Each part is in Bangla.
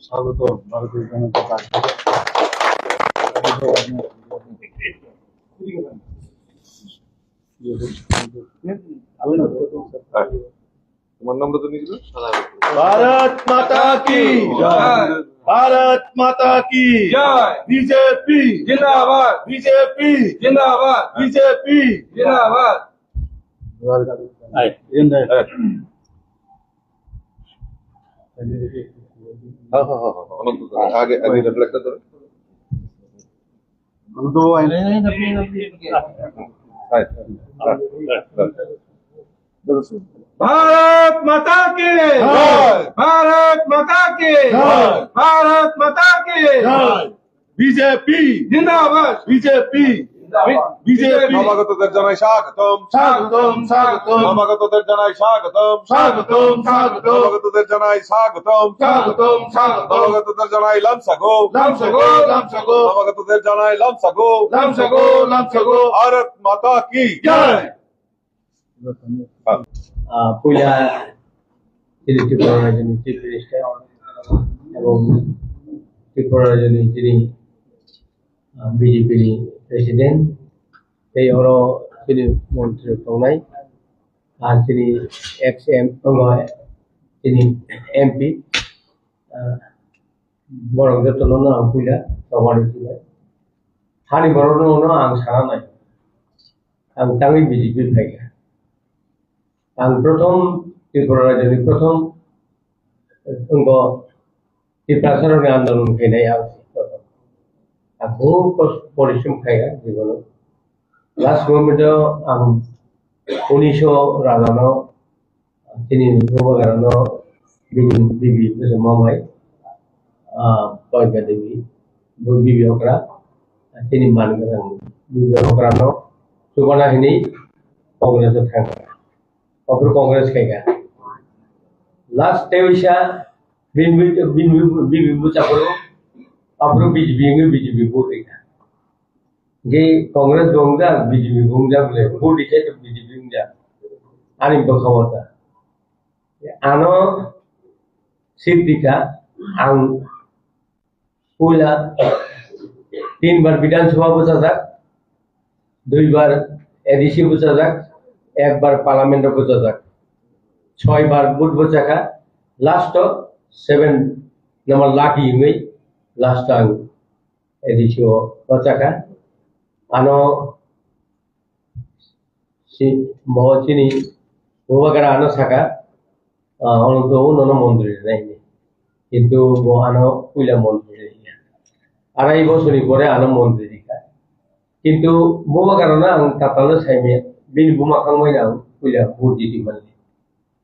স্বাগত ভারতীয় জনতা পার্টি। তোমার নামটা তো নিয়েছিল भारत माता की जय, भारत माता की जय, बीजेपी जिंदाबाद, बीजेपी जिंदाबाद, बीजेपी जिंदाबाद। অনন্ত আগে আগে রেফ্লেক্টর ধরে भारत माता की जय, भारत माता की जय, भारत माता की बीजेपी जिंदाबाद, बीजेपी बीजेपी নবাগতদের জানাই স্বাগতম स्वागतम स्वागतम নবাগতদের জানাই স্বাগতম स्वागतम स्वागतम নবাগতদের জানাই স্বাগতম स्वागतम स्वागतम নবাগতদের জানাই লামসাগো लमसगो लमसगो নবাগতদের জানাই লামসাগো लमसगो लमसगो ভারত মাতা কি जय পূজা ত্রিপুরা রাজধানী চিফ মিনিস্টার এবং ত্রিপুরা রাজধানী যিনি বিজেপির প্রেসিডেন্ট এই হলো তিনি মন্ত্রী প্রণয় আর তিনি এক্স তিনি এমপি বরং যতন পূজা সবার হারি বরণ आं साना नाय आं तांगै बिजेपि फायगा आं प्रथम त्रिपुरा रायजोनि प्रथम त्रिपुरासारनि आन्दोलन फैनाय आं बहुत परिश्रम खाया जीवन लास्ट मोमेंट आं 1900 रानाव তিনি गोबागारानो बिबि मावबाय प्रज्ञा देवी बिबि हकरा তিনি मानगोनां बिबि हकरानो सुबनाहिनी कांग्रेसआव थाङो अब्र कांग्रेस खायगा लास्ट तेवैसा बिबि बुचाखौ अब्र बीजेपी बोलैगा जे कांग्रेस दंजा बीजेपी बुंजा बोले बोलि छै तो बीजेपी बुंजा आनि बखावता आनो सिद्धिका आं पुला 3 बार विधानसभा बचाजाक 2 बार एडिसी बचाजाक 1 बार पार्लियामेंट बचाजाक 6 बार बुथ बचाका लास्ट 7 नंबर लाकी में लास्ट आं एडिसी बचाका आनो si बहुत चिनी गोबागारा आनो साका अनंत उन्नयन मन्त्री नायनि किन्तु बहानो पुला मन्त्री आराय बছরनि परे आनो मन्त्री दिखा किन्तु गोबागारानो आं तातालो साइमे बिनि बुमाखांबाय आं पुला बुद्धि दिमाननि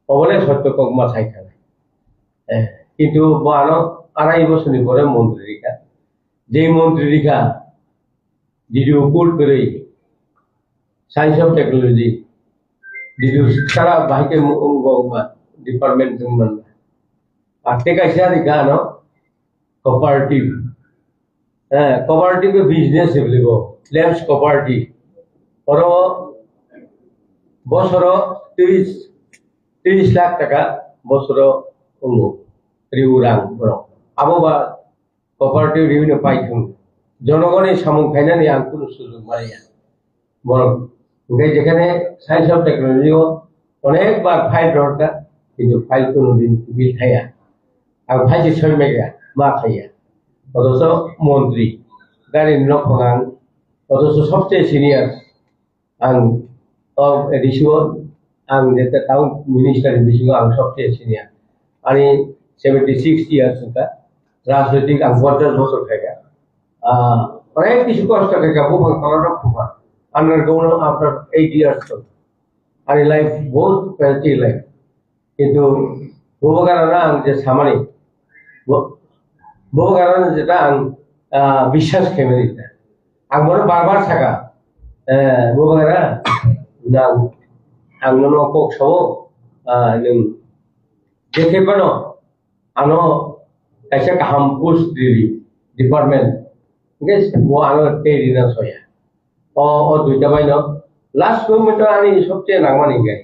अबले सत्य कगमा साइखानाय किन्तु बहानो आराय बছরनि परे मन्त्री दिखा जे मन्त्री दिखा Did you put the science of technology? Did you start by department? Take a share the cooperative. Cooperative business lamps cooperative. Or Bosoro 30 lakh taka Bosoro Riurang. Abova cooperative revenue python. জনগণের সামুক ফাইনালি আর কোনো সুযোগ মারিয়া বরং যেখানে সায়েন্স অফ টেকনোলজিও অনেকবার ফাইল দরকার কিন্তু ফাইল কোনোদিন বিল খাইয়া আর ভাইজি 6 মেগা মা খাইয়া অথচ মন্ত্রী গাড়ির লক্ষণ অথচ সবচেয়ে সিনিয়র আং রিসিও আং যেটা টাউন মিনিস্টারের বিষয় আং সবচেয়ে সিনিয়র আমি 76 ইয়ার্স রাজনৈতিক আং 50 বছর খাইয়া অনেক কিছু কষ্ট থেকে বহু করার খুব আন্ডারগোন আফটার 8 years আর লাইফ বহুত প্যাচি লাইফ কিন্তু বহু কারণে আং যে সামানি বহু কারণে যেটা আং বিশ্বাস খেমে দিতা আং মনে বারবার থাকা বহু কারণে না আং মনে কক সব নং দেখে পানো আনো কাইসা কাহাম পোস্ট দিলি department Guys, mau anu teri na soya. Oh, duita bay no. Last moment ani sobche nangmani gai.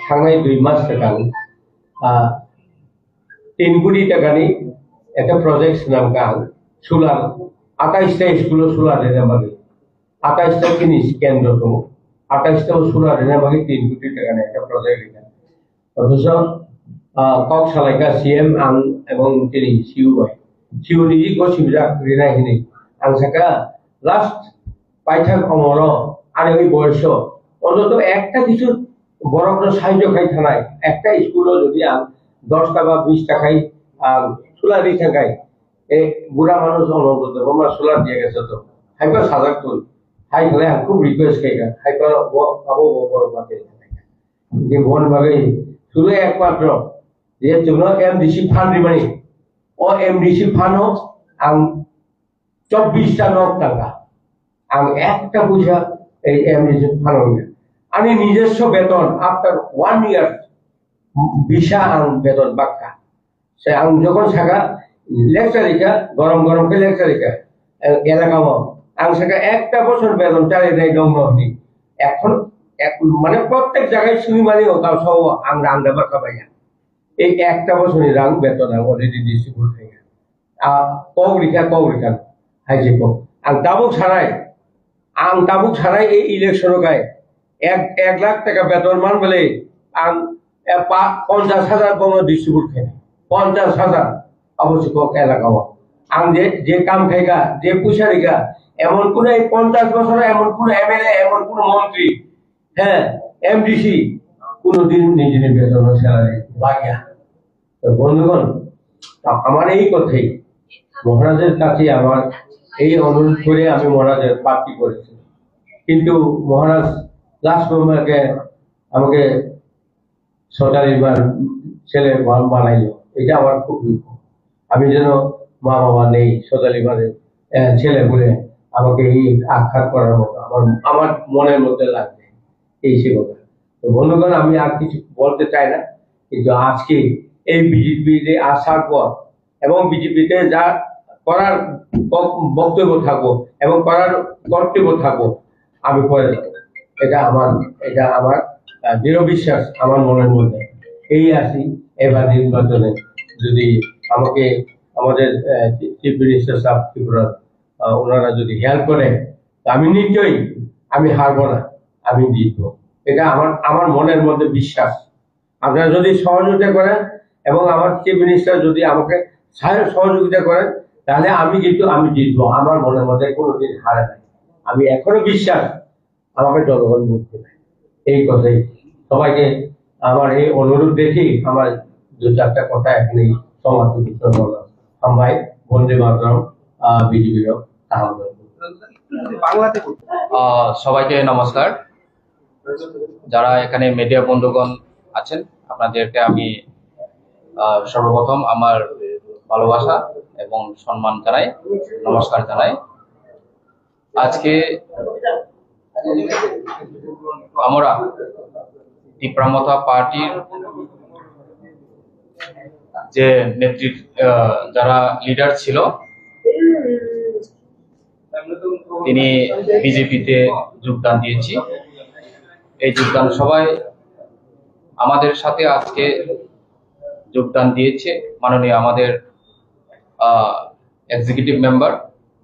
Thangai 2 mas takani. 3 কোটি টাকা নি একটা প্রজেক্ট নাম কাল সোলার 28টা স্কুল সোলার এনামাগে 28টা জিনিস কেন্দ্র তো 28টা সোলার এনামাগে 3 কোটি টাকা নেয় একটা প্রজেক্ট এখানে অথচ কক সালাইকা সিএম আং এবং তিনি সিউ নিজে গছিবিরা রিনাই হিনি আং সাকা লাস্ট পাইথাক অমর আর ওই বয়স অন্তত একটা কিছু বড় বড় সাহায্য খাই থানায় একটা স্কুলও যদি 10 টাকা 20 টাকায় সোলার দিয়ে থাকায় এই বুড়া মানুষ অনুরোধ আমরা সোলার দিয়ে গেছে তো হাইপার সাজাক তুল হাই হলে খুব রিকোয়েস্ট খাইগা হাইপার পাবো বড় বাতে যে বন ভাবে শুধু একমাত্র যে জন্য এমডিসি ফান্ড রিমানি ও এমডিসি ফান্ড হোক আং 24টা নক টাকা আং একটা পয়সা এই এমডিসি ফান্ড হইয়া আমি নিজস্ব বেতন আফটার 1 ইয়ার বিশা আং বেতন বাক্কা সে আং যখন থাকা লেকচারিকা গরম গরম কে লেকচারিকা এলাকা আং থাকা একটা বছর বেতন চালিয়ে দেয় ডংনি এখন মানে প্রত্যেক জায়গায় শুনি মানে ওটা সব আং রান্না বাক্কা পাইয়া এই একটা বছরই রাং বেতন আং অলরেডি ডিস্ট্রিবিউট হয়ে গেল কৌরিকা হাইজে কো আং তাবুক ছাড়াই এই ইলেকশন গায় 1 লাখ টাকা বেতন মান বলে আং 50,000 বঙ্গ ডিস্ট্রিবিউট খাই 50,000 অবশ্যই কক এলাকা আং যে কাম খাইগা যে পয়সা রেখা এমন কোন এই 50 বছরে এমন কোন এমএলএ এমন কোন মন্ত্রী হ্যাঁ এমডিসি কোনদিন নিজের বেতন স্যালারি লাগিয়া তো বন্ধুগণ আমার এই কথাই মহারাজের কাছে আমার এই অনুরোধ করে আমি মহারাজের প্রার্থী করেছি কিন্তু মহারাজ লাস্ট মোমেন্টে আমাকে সরকারি ছেলে বানাইলো এটা আমার খুব দুঃখ আমি যেন মা বাবা নেই সরকারি ছেলে বলে আমাকে এই আঘাত করার মতো আমার মনের মধ্যে লাগবে এই সেবা তো বন্ধুগণ আমি আর কিছু বলতে চাই না কিন্তু আজকে এই বিজেপিতে আসার পর এবং বিজেপিতে যা করার বক্তব্য থাকবো এবং করার কর্তব্য থাকবো আমি করে দেবো এটা আমার দৃঢ় বিশ্বাস আমার মনের মধ্যে এই আসি এবার নির্বাচনে যদি আমাকে আমাদের চিফ মিনিস্টার সাহেব ত্রিপুরার ওনারা যদি হেল্প করে আমি নিশ্চয়ই আমি হারবো না আমি জিতবো এটা আমার মনের মধ্যে বিশ্বাস আপনারা যদি সহযোগিতা করেন এবং আমার চিফ মিনিস্টার যদি আমাকে সহযোগিতা করেন তাহলে আমি জিতবো আমার মনের মধ্যে কোনোদিন হারে নাই আমি এখনো বিশ্বাস আমাকে জনগণ বুঝতে পারে এই কথাই সবাইকে আমার এই অনুরোধ দেখি আমার 2-4টা কথা এখানে সমাপ্ত করলাম ভাই বন্দে মাতরম বিজেপির সবাইকে নমস্কার যারা এখানে মিডিয়া বন্ধুগণ আছেন আপনাদেরকে আমি সর্বপ্রথম আমার ভালোবাসা এবং সম্মান জানাই নমস্কার জানাই আজকে আমরা তীব্রামথা পার্টির যে নেতৃত্ব যারা লিডার ছিল তিনি বিজেপিতে যোগদান দিয়েছি এই যোগদান সবাই আমাদের সাথে আজকে যোগদান দিয়েছে মাননীয় আমাদের এক্সিকিউটিভ মেম্বার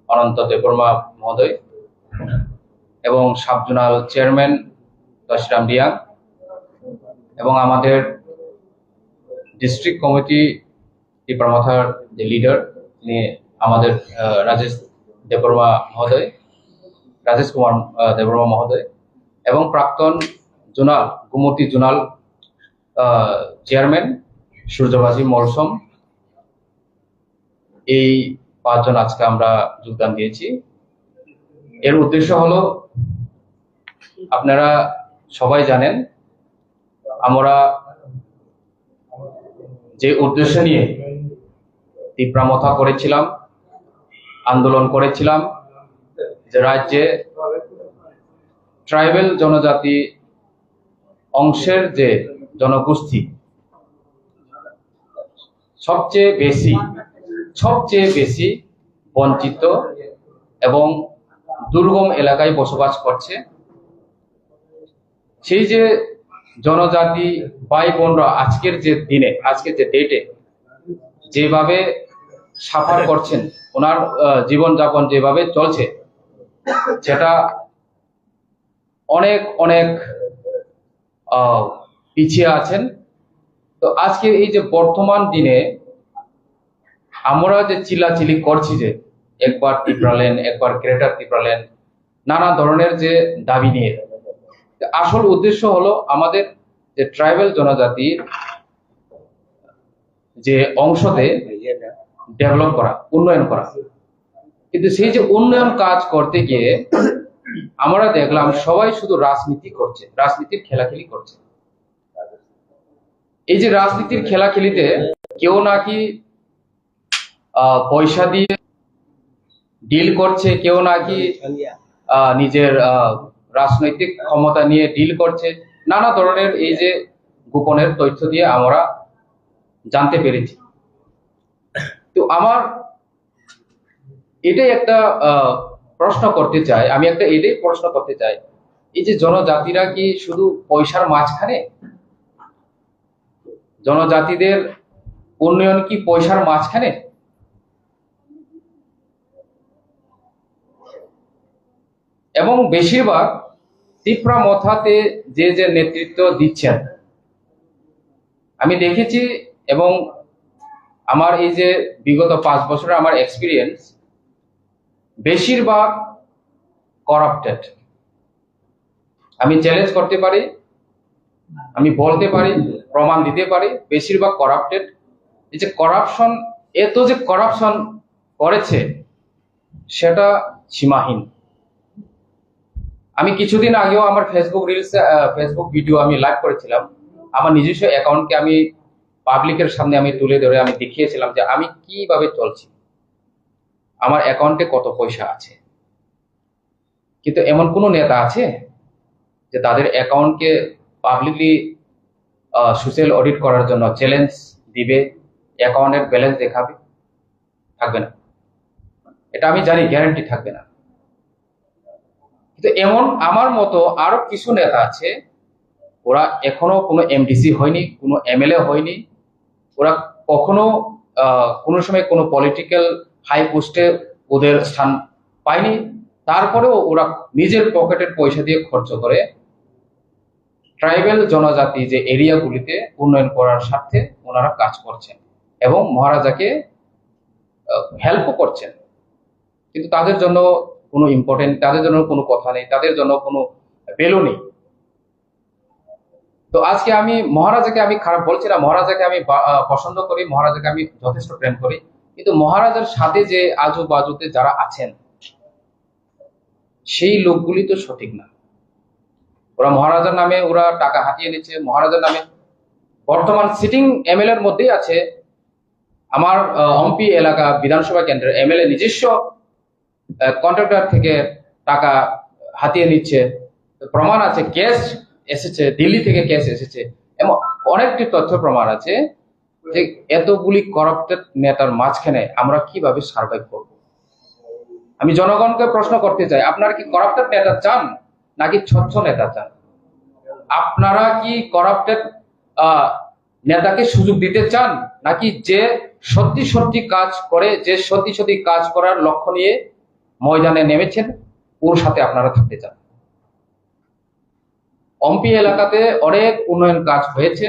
অনন্ত দেববর্মা মহোদয় এবং সাব জোনাল চেয়ারম্যান দশরাম রিয়াং এবং আমাদের ডিস্ট্রিক্ট কমিটি তীব্রামথার যে লিডার তিনি আমাদের রাজেশ কুমার দেববর্মা মহোদয় এবং প্রাক্তন জোনাল গুমতি জোনাল চেয়ারম্যান সূর্যবাজি মরসম এই 5 জন আজকে আমরা যোগদান দিয়েছি এর উদ্দেশ্য হলো আপনারা সবাই জানেন আমরা যে উদ্দেশ্য নিয়ে তীব্রামথা করেছিলাম আন্দোলন করেছিলাম যে রাজ্যে ট্রাইবেল জনজাতি অংশের যে জনগোষ্ঠী সবচেয়ে বেশি বঞ্চিত এবং দুর্গম এলাকায় বসবাস করছে সেই যে জনজাতি ভাই বোনরা আজকের যে ডেটে যেভাবে সাফার করছেন, ওনার জীবনযাপন যেভাবে চলছে সেটা অনেক অনেক পিছিয়ে আছেন। তো আজকে এই যে বর্তমান দিনে আমরা যে চিল্লাচিল্লি করছি, যে একবার টিপ্রাল্যান্ড, একবার গ্রেটার টিপ্রাল্যান্ড, নানা ধরনের যে দাবি নিয়ে, আসল উদ্দেশ্য হলো আমাদের যে ট্রাইবাল জনজাতির যে অংশতে ডেভেলপ করা, উন্নয়ন করা। কিন্তু সেই যে উন্নয়ন কাজ করতে গিয়ে আমরা দেখলাম সবাই শুধু রাজনীতি করছে, রাজনীতির খেলাখেলি করছে। এই যে রাজনীতির খেলাখেলিতে কেউ নাকি পয়সা দিয়ে ডিল করছে, কেউ নাকি নিজের রাজনৈতিক ক্ষমতা নিয়ে ডিল করছে, নানা ধরনের এই যে গোপনের তথ্য দিয়ে আমরা জানতে পেরেছি। তো আমার এটাই একটা প্রশ্ন করতে চাই, আমি একটা এটাই প্রশ্ন করতে চাই, এই যে জনজাতিরা কি শুধু পয়সার মাঝখানে? জনজাতিদের উন্নয়ন কি পয়সার মাঝখানে? এবং বেশিরভাগ তিপ্রা মথাতে যে যে নেতৃত্ব দিচ্ছেন আমি দেখেছি, এবং আমার এই যে বিগত 5 বছরের আমার এক্সপিরিয়েন্স, বেশিরভাগ করাপ্টেড। আমি চ্যালেঞ্জ করতে পারি, আমি বলতে পারি, প্রমাণ দিতে পারি, বেশিরভাগ করাপ্টেড। এই যে করাপশন, এত যে করাপশন করেছে সেটা সীমাহীন। আমি কিছুদিন আগেও আমার ফেসবুক ভিডিও আমি লাইভ করেছিলাম। আমার নিজস্ব অ্যাকাউন্টকে আমি পাবলিকের সামনে আমি তুলে ধরে আমি দেখিয়েছিলাম যে আমি কিভাবে চলছি, আমার অ্যাকাউন্টে কত পয়সা আছে। কিন্তু এমন কোনো নেতা আছে যে তাদের অ্যাকাউন্টকে পাবলিকলি সোশ্যাল অডিট করার জন্য চ্যালেঞ্জ দিবে, অ্যাকাউন্টের ব্যালেন্স দেখাবে? থাকবে না, এটা আমি জানি, গ্যারান্টি থাকবে না। কিন্তু এমন আমার মতো আরো কিছু নেতা আছে, ওরা এখনো কোনো এমডিসি হয়নি, কোনো এমএলএ হয়নি, ওরা কখনো কোনো সময় কোনো পলিটিক্যাল হাই পোস্টে ওদের স্থান পায়নি, তারপরেও ওরা নিজের পকেটের পয়সা দিয়ে খরচ করে ট্রাইবাল জনজাতি যে এরিয়াগুলিতে উন্নয়ন করার স্বার্থে ওনারা কাজ করছেন এবং মহারাজাকে হেল্পও করছেন। কিন্তু তাদের জন্য কোনো ইম্পর্টেন্ট, তাদের জন্য কোনো কথা নেই, তাদের জন্য কোনো ভ্যালু নেই। তো আজকে আমি মহারাজাকে আমি খারাপ বলছি না, মহারাজাকে আমি পছন্দ করি, মহারাজাকে আমি যথেষ্ট প্রেম করি, কিন্তু মহারাজার সাথে যে আজু বাজুতে যারা আছেন সেই লোকগুলি তো সঠিক না। ওরা মহারাজার নামে ওরা টাকা হাতিয়ে নিচ্ছে, মহারাজার নামে বর্তমান সিটিং এমএলএর মধ্যেই আছে আমার অম্পি এলাকা বিধানসভা কেন্দ্রের এমএলএ নিজস্ব কন্ট্রাক্টর থেকে টাকা হাতিয়ে নিচ্ছে, প্রমাণ আছে, কেস এসেছে, দিল্লি থেকে কেস এসেছে, এবং অনেকটি তথ্য প্রমাণ আছে যে এতগুলি করাপ্টেড নেতার মাঝখানে আমরা কিভাবে সার্ভাইভ করব। আমি জনগণকে প্রশ্ন করতে চাই, আপনারা কি করাপ্টেড নেতা চান নাকি স্বচ্ছ নেতা চান? আপনারা কি করাপ্টেড নেতাকে সুযোগ দিতে চান, নাকি যে সত্যি সত্যি কাজ করে, যে সত্যি সত্যি কাজ করার লক্ষ্য নিয়ে ময়দানে নেমেছেন ওর সাথে আপনারা থাকতে চান? অম্পি এলাকাতে অনেক উন্নয়ন কাজ হয়েছে,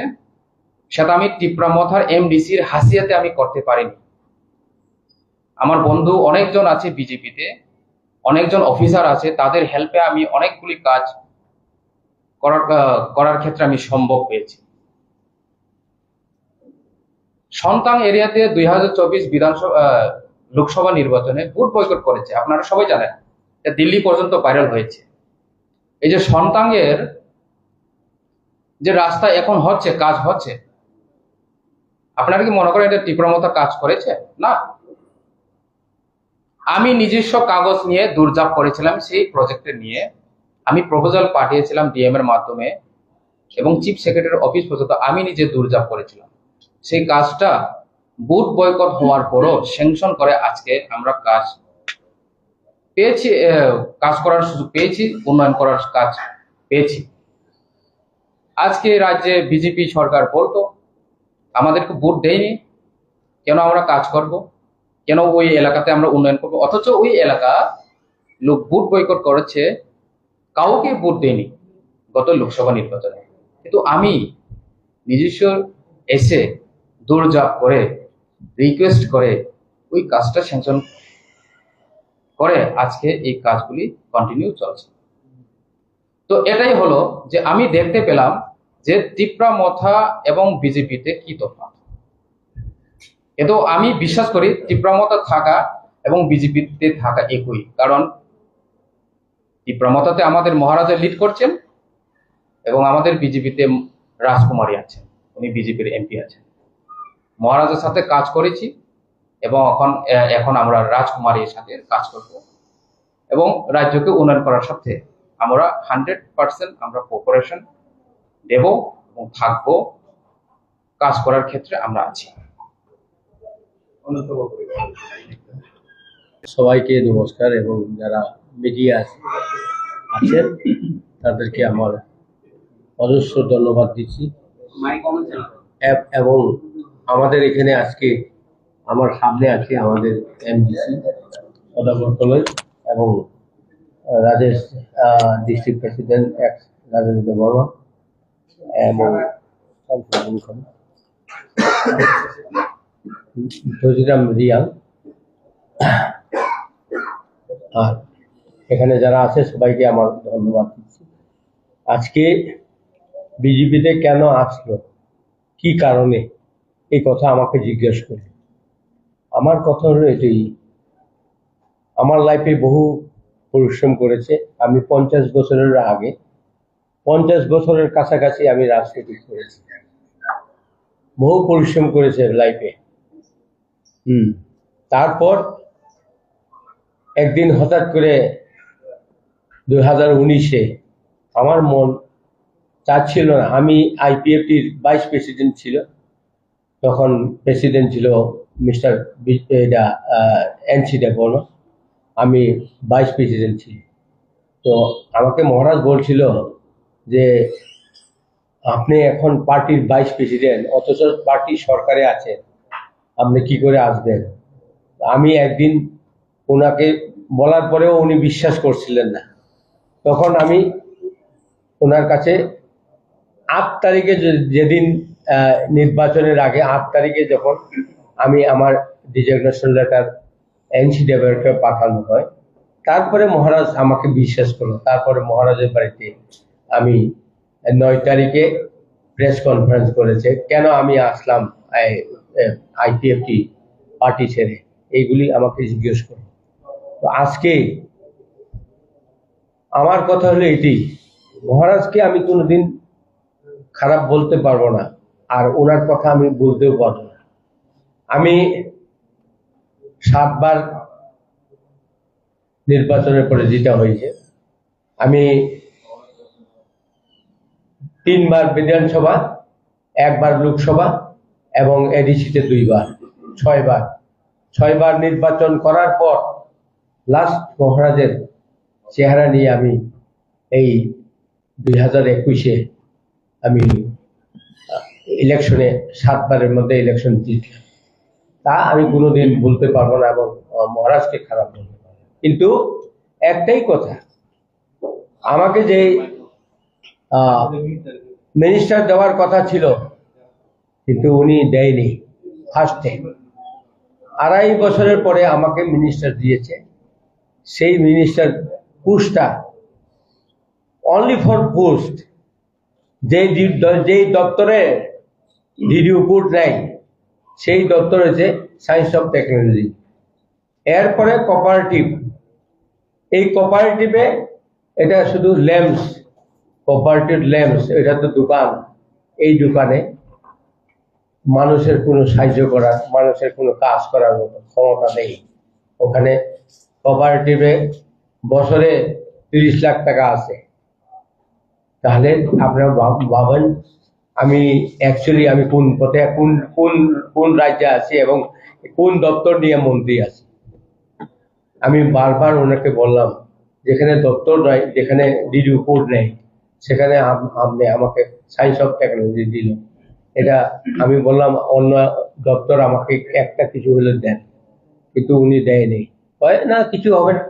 সেটা আমি টিপ্রা মথার এমডিসির হাসিয়াতে আমি করতে পারিনি। আমার বন্ধু অনেকজন আছে বিজেপিতে, অনেকজন অফিসার আছে, তাদের হেল্পে আমি অনেকগুলি কাজ করার ক্ষেত্রে আমি সম্ভব পেয়েছি। সন্তান এরিয়াতে 2024 লোকসভা নির্বাচনে ভোট বয়কট করেছে, আপনারা সবাই জানেন, দিল্লি পর্যন্ত ভাইরাল হয়েছে। এই যে সন্তানের যে রাস্তা এখন হচ্ছে, কাজ হচ্ছে, আপনারা কি মনে করেন এটা টিপ্রা মথা কাজ করেছে? না, আমি নিজস্ব কাগজ নিয়ে দৌড়ঝাঁপ করেছিলাম, সেই প্রজেক্টে নিয়ে আমি প্রপোজাল পাঠিয়েছিলাম ডিএম এর মাধ্যমে, এবং চিফ সেক্রেটারির অফিস পর্যন্ত আমি নিজে দৌড়ঝাঁপ করেছিলাম। সেই কাজটা বুথ বয়কট হওয়ার পরও স্যাংশন করে আজকে আমরা কাজ পেয়েছি, কাজ করার সুযোগ পেয়েছি, উন্নয়ন করার কাজ পেয়েছি। আজকে রাজ্যে বিজেপি সরকার বলতো আমাদেরকে ভোট দেয়নি, কেন আমরা কাজ করব? কেন ওই এলাকাতে আমরা উন্নয়ন করবো, অথচ ওই এলাকা লোক ভোট বয়কট করেছে, কাউকে ভোট দেয়নি গত লোকসভা নির্বাচনে। কিন্তু আমি নিজস্ব এসে দৌড়ঝাঁপ করে রিকোয়েস্ট করে ওই কাজটা স্যাংশন করে আজকে এই কাজগুলি কন্টিনিউ চলছে। তো এটাই হলো যে আমি দেখতে পেলাম যে তিপ্রামথা এবং বিজেপিতে কি তফাৎ। কিন্তু আমি বিশ্বাস করি তিপ্রামথা থাকা এবং বিজেপিতে থাকা একই, কারণ তিপ্রামথাতে আমাদের মহারাজা লিড করছেন এবং আমাদের বিজেপিতে রাজকুমারী আছেন, উনি বিজেপির এমপি আছেন। মহারাজের সাথে কাজ করেছি এবং এখন আমরা রাজকুমারীর সাথে কাজ করব এবং রাজ্যকে উন্নয়ন করার সাথে আমরা 100% আমরা কোঅপারেশন দেব এবং থাকবো, কাজ করার ক্ষেত্রে আমরা আছি। সবাইকে নমস্কার, এবং যারা মিডিয়া আছেন তাদেরকে আমার অজস্র ধন্যবাদ দিচ্ছি। এবং আমাদের এখানে আজকে আমার সামনে আছে আমাদের এমডিসি সদাগর কলেজ এবং Rajesh district president ex Rajendra Barma এবং জজিরাম রিয়াল, আর এখানে যারা আছে সবাইকে আমার ধন্যবাদ দিচ্ছি। আজকে বিজেপিতে কেন আসলো, কি কারণে, এই কথা আমাকে জিজ্ঞেস করল। আমার কথা হলো এটাই, আমার লাইফে বহু পরিশ্রম করেছে। আমি 50 বছরের আগে 50 বছরের কাছাকাছি আমি রাজনীতি করেছি, বহু পরিশ্রম করেছে লাইফে। তারপর একদিন হঠাৎ করে 2019-এ আমার মন চাচ্ছিল না, আমি আইপিএফটির ভাইস প্রেসিডেন্ট ছিল, তখন প্রেসিডেন্ট ছিল মিস্টার এনসি দেববর্মা, আমি ভাইস প্রেসিডেন্ট ছিল। তো আমাকে মহারাজ বলছিল যে আপনি এখন পার্টির ভাইস প্রেসিডেন্ট, অথচ পার্টি সরকারে আছে, আপনি কি করে আসবেন? আমি একদিন ওনাকে বলার পরেও উনি বিশ্বাস করছিলেন না। তখন আমি ওনার কাছে 8 তারিখে, যেদিন নির্বাচনের আগে 8 তারিখে যখন আমি আমার ডিজিগনেশন লেটার এনসি দেবকে পাঠানো হয়, তারপরে মহারাজ আমাকে বিশ্বাস করলো। তারপরে মহারাজের বাড়িতে আমি 9 তারিখে প্রেস কনফারেন্স করেছে, কেন আমি আসলাম আইপিএফটি পার্টি ছেড়ে, এইগুলি আমাকে জিজ্ঞেস করলো। তো আজকে আমার কথা হলো এটি, মহারাজকে আমি কোনোদিন খারাপ বলতে পারবো না, আর ওনার কথা আমি বলতেও পারবো না। আমি 7 বার নির্বাচনের পরে জিতা হয়েছে, আমি 3 বার বিধানসভা, 1 বার লোকসভা এবং এডিসিতে 2 বার, 6 বার নির্বাচন করার পর লাস্ট মহারাজের চেহারা নিয়ে আমি এই 2021-এ আমি ইলেকশনে 7 বারের মধ্যে ইলেকশন জিতলাম। তা আমি কোনোদিন বলতে পারবো না এবং মহারাজকে খারাপ বলতে পারবো। কিন্তু একটাই কথা, আমাকে যে মিনিস্টার দেওয়ার কথা ছিল কিন্তু উনি দেয়নি। ফার্স্টে 2.5 বছরের পরে আমাকে মিনিস্টার দিয়েছে। সেই মিনিস্টার পোস্টটা অনলি ফর পোস্ট, যেই দপ্তরে ডিডিও কোড নাই সেই দপ্তর হচ্ছে সায়েন্স অফ টেকনোলজি। এরপরে কোঅপারেটিভ, এই কোঅপারেটিভে এটা শুধু ল্যাম্পস, কোঅপারেটিভ ল্যাম্পস, এটা তো দোকান। এই দোকানে মানুষের কোনো সাহায্য করার, মানুষের কোনো কাজ করার মতো ক্ষমতা নেই। ওখানে কোঅপারেটিভে বছরে 30 লাখ টাকা আছে। তাহলে আপনারা ভাবেন আমি অ্যাকচুয়ালি আমি কোন পথে, কোন রাজ্যে আছি এবং কোন দপ্তর নিয়ে মন্ত্রী আছি। আমি বারবার ওনাকে বললাম, যেখানে দপ্তর নয়, যেখানে ডিডিও কোড নেই, সেখানে আপনি আমাকে সায়েন্স অফ টেকনোলজি দিল। এটা আমি বললাম অন্য দপ্তর আমাকে একটা কিছু হলে দেন, কিন্তু উনি দেয়নি, হয় না কিছু হবে না,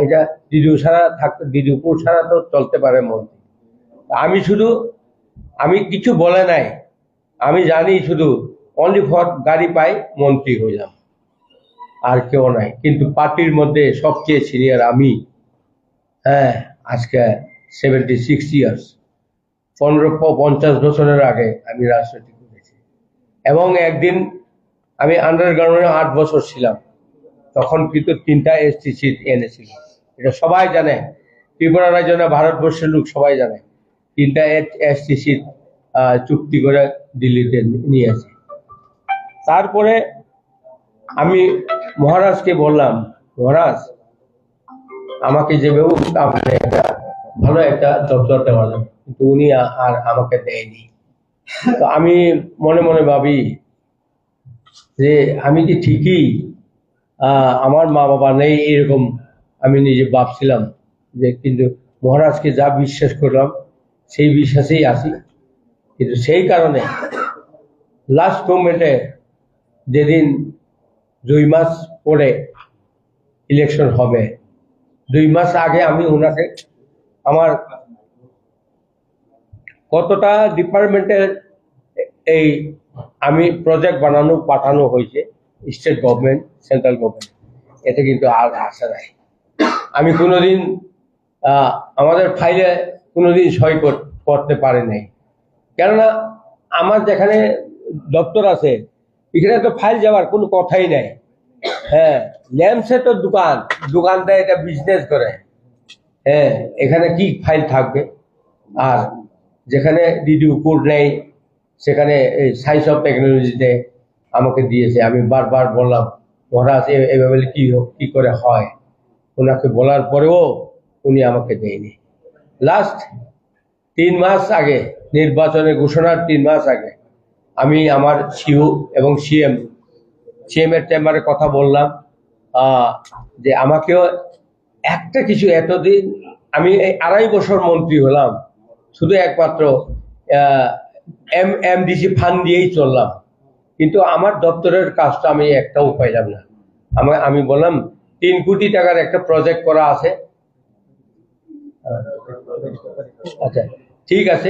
এটা ডিডিউপুর ছাড়া তো চলতে পারে মন্ত্রী। আমি কিছু বলে নাই, আমি জানি শুধু অনলি ফর গাড়ি পাই মন্ত্রী হইলাম, আর কেউ নাই। কিন্তু পার্টির মধ্যে সবচেয়ে সিনিয়র আমি। হ্যাঁ, আজকে 76 ইয়ার্স, 50 বছরের আগে আমি রাজনীতি করেছি। এবং একদিন আমি আন্ডারগ্রাউন্ডে 8 বছর ছিলাম, তখন কিন্তু 3টা এসটি সিট এনেছিল, এটা সবাই জানে, ত্রিপুরা রাজ্য না ভারতবর্ষের লোক সবাই জানে। 3টা এসটি সিট চুক্তি করে দিল্লিতে নিয়েছে। তারপরে আমি মহারাজকে বললাম, মহারাজ আমাকে যেভাবে একটা ভালো একটা দপ্তর দেওয়া যাবে, কিন্তু উনি আর আমাকে দেয়নি। তো আমি মনে মনে ভাবি যে আমি কি ঠিকই আমার মা বাবা নেই এরকম আমি নিজে ভাবছিলাম, যে কিন্তু মহারাজকে যা বিশ্বাস করলাম সেই বিশ্বাসেই আছি। কিন্তু সেই কারণে লাস্ট মোমেন্টে যেদিন 2 মাস পরে ইলেকশন হবে, 2 মাস আগে আমি ওনাকে আমার কতটা ডিপার্টমেন্টের এই আমি প্রজেক্ট পাঠানো হয়েছে স্টেট গভর্নমেন্ট, সেন্ট্রাল গভর্নমেন্ট, এটা কিন্তু আর আসে নাই। আমি কোনোদিন আমাদের ফাইলে কোনোদিন সই করতে পারি নাই, কেননা আমার যেখানে দপ্তর আছে এখানে তো ফাইল যাওয়ার কোনো কথাই নাই। হ্যাঁ, ল্যাম্পসে তো দোকানটা এটা বিজনেস করে, হ্যাঁ, এখানে কি ফাইল থাকবে? আর যেখানে ডিডিউপুর নেই সেখানে সায়েন্স অফ টেকনোলজিতে আমাকে দিয়েছে। আমি বারবার বললাম, মহারাজ এভাবে কি করে হয়? ওনাকে বলার পরেও উনি আমাকে দেয়নি। লাস্ট 3 মাস আগে, নির্বাচনের ঘোষণার 3 মাস আগে, আমি আমার সিইও এবং সিএম এর চেম্বারে কথা বললাম যে আমাকেও একটা কিছু, এতদিন আমি এই 2.5 বছর মন্ত্রী হলাম, শুধু একমাত্র এমডিসি ফান্ড দিয়েই চললাম, কিন্তু আমার দপ্তরের কাজটা আমি একটাও পাইলাম না। আমি বললাম 3 কোটি টাকার একটা প্রজেক্ট করা আছে। আচ্ছা, ঠিক আছে,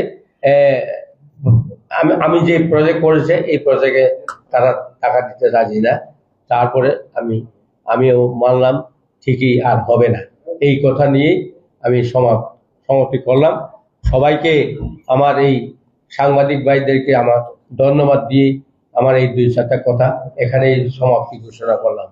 আমি যে প্রজেক্ট করেছে এই প্রজেক্টে তারা টাকা দিতে রাজি না। তারপরে আমিও মানলাম ঠিকই আর হবে না, এই কথা নিয়ে আমি সমাপ্তি করলাম। সবাইকে আমার এই সাংবাদিক ভাইদেরকে আমার ধন্যবাদ দিয়ে আমার এই 2-4টা কথা এখানেই সমাপ্তি ঘোষণা করলাম।